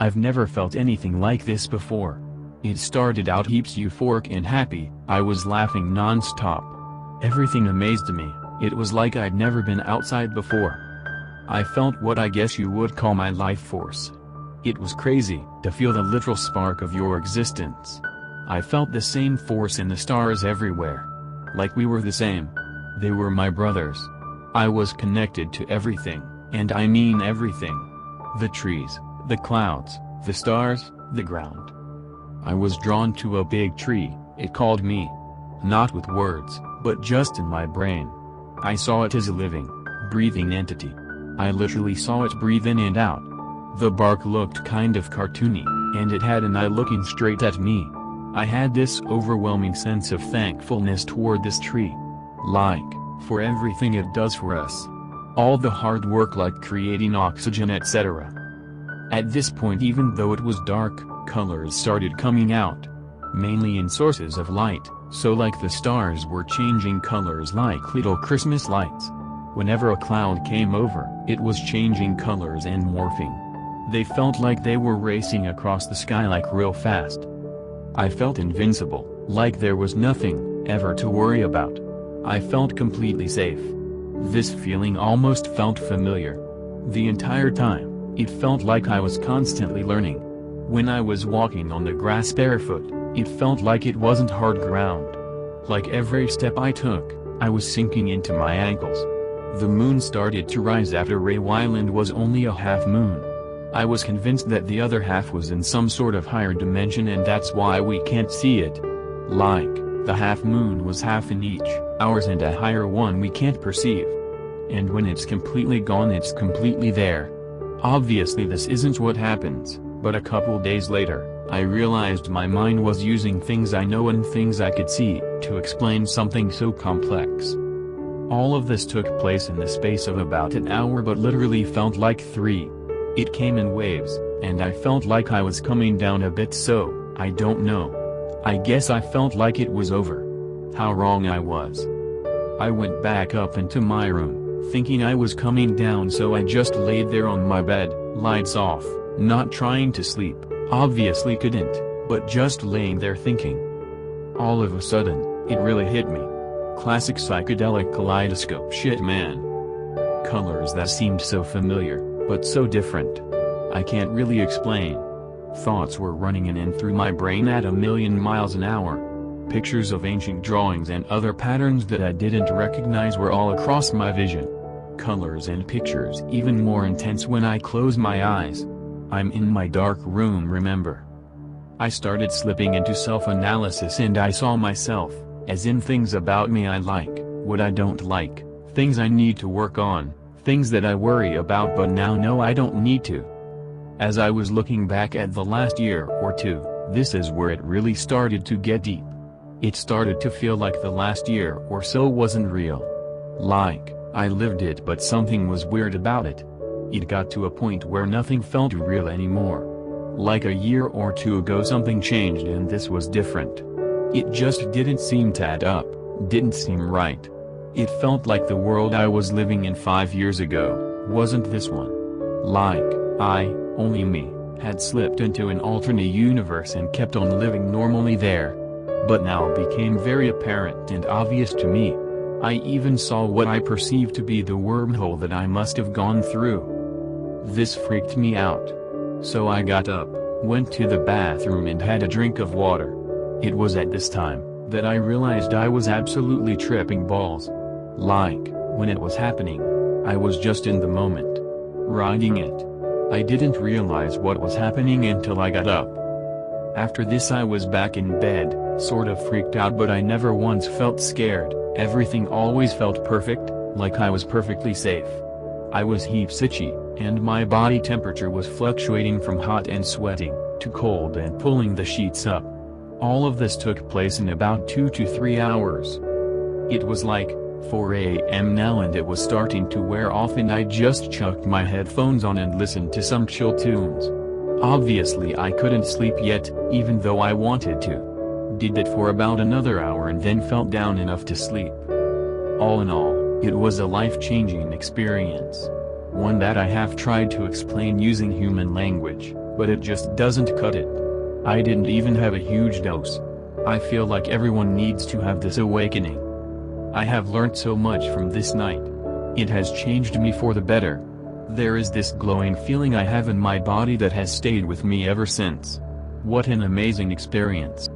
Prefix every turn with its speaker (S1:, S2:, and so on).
S1: I've never felt anything like this before. It started out heaps euphoric and happy, I was laughing non-stop. Everything amazed me, it was like I'd never been outside before. I felt what I guess you would call my life force. It was crazy, to feel the literal spark of your existence. I felt the same force in the stars everywhere. Like we were the same. They were my brothers. I was connected to everything, and I mean everything. The trees, the clouds, the stars, the ground. I was drawn to a big tree, it called me. Not with words, but just in my brain. I saw it as a living, breathing entity. I literally saw it breathe in and out. The bark looked kind of cartoony, and it had an eye looking straight at me. I had this overwhelming sense of thankfulness toward this tree. Like, for everything it does for us. All the hard work like creating oxygen etc. At this point, even though it was dark, colors started coming out. Mainly in sources of light, so like the stars were changing colors like little Christmas lights. Whenever a cloud came over, it was changing colors and morphing. They felt like they were racing across the sky like real fast. I felt invincible, like there was nothing ever to worry about. I felt completely safe. This feeling almost felt familiar. The entire time, it felt like I was constantly learning. When I was walking on the grass barefoot, it felt like it wasn't hard ground. Like every step I took, I was sinking into my ankles. The moon started to rise after a while and was only a half moon. I was convinced that the other half was in some sort of higher dimension and that's why we can't see it. Like, the half moon was half in each, ours and a higher one we can't perceive. And when it's completely gone it's completely there. Obviously this isn't what happens, but a couple days later, I realized my mind was using things I know and things I could see, to explain something so complex. All of this took place in the space of about an hour but literally felt like 3. It came in waves, and I felt like I was coming down a bit so, I don't know. I guess I felt like it was over. How wrong I was. I went back up into my room, thinking I was coming down so I just laid there on my bed, lights off, not trying to sleep, obviously couldn't, but just laying there thinking. All of a sudden, it really hit me. Classic psychedelic kaleidoscope shit man. Colors that seemed so familiar, but so different. I can't really explain. Thoughts were running in and through my brain at 1,000,000 miles an hour. Pictures of ancient drawings and other patterns that I didn't recognize were all across my vision. Colors and pictures even more intense when I close my eyes. I'm in my dark room, remember. I started slipping into self-analysis and I saw myself, as in things about me I like, what I don't like, things I need to work on, things that I worry about but now know I don't need to. As I was looking back at the last year or two, this is where it really started to get deep. It started to feel like the last year or so wasn't real. Like, I lived it but something was weird about it. It got to a point where nothing felt real anymore. Like a year or two ago something changed and this was different. It just didn't seem to add up, didn't seem right. It felt like the world I was living in 5 years ago, wasn't this one. Like, only me, had slipped into an alternate universe and kept on living normally there. But now it became very apparent and obvious to me. I even saw what I perceived to be the wormhole that I must have gone through. This freaked me out. So I got up, went to the bathroom and had a drink of water. It was at this time that I realized I was absolutely tripping balls. Like, when it was happening, I was just in the moment. Riding it. I didn't realize what was happening until I got up. After this I was back in bed, sort of freaked out but I never once felt scared, everything always felt perfect, like I was perfectly safe. I was heaps itchy, and my body temperature was fluctuating from hot and sweating, to cold and pulling the sheets up. All of this took place in about 2 to 3 hours. It was like 4 a.m. now and it was starting to wear off and I just chucked my headphones on and listened to some chill tunes. Obviously I couldn't sleep yet, even though I wanted to. Did that for about another hour and then felt down enough to sleep. All in all, it was a life-changing experience. One that I have tried to explain using human language. but it just doesn't cut it. I didn't even have a huge dose. I feel like everyone needs to have this awakening. I have learned so much from this night. It has changed me for the better. There is this glowing feeling I have in my body that has stayed with me ever since. What an amazing experience.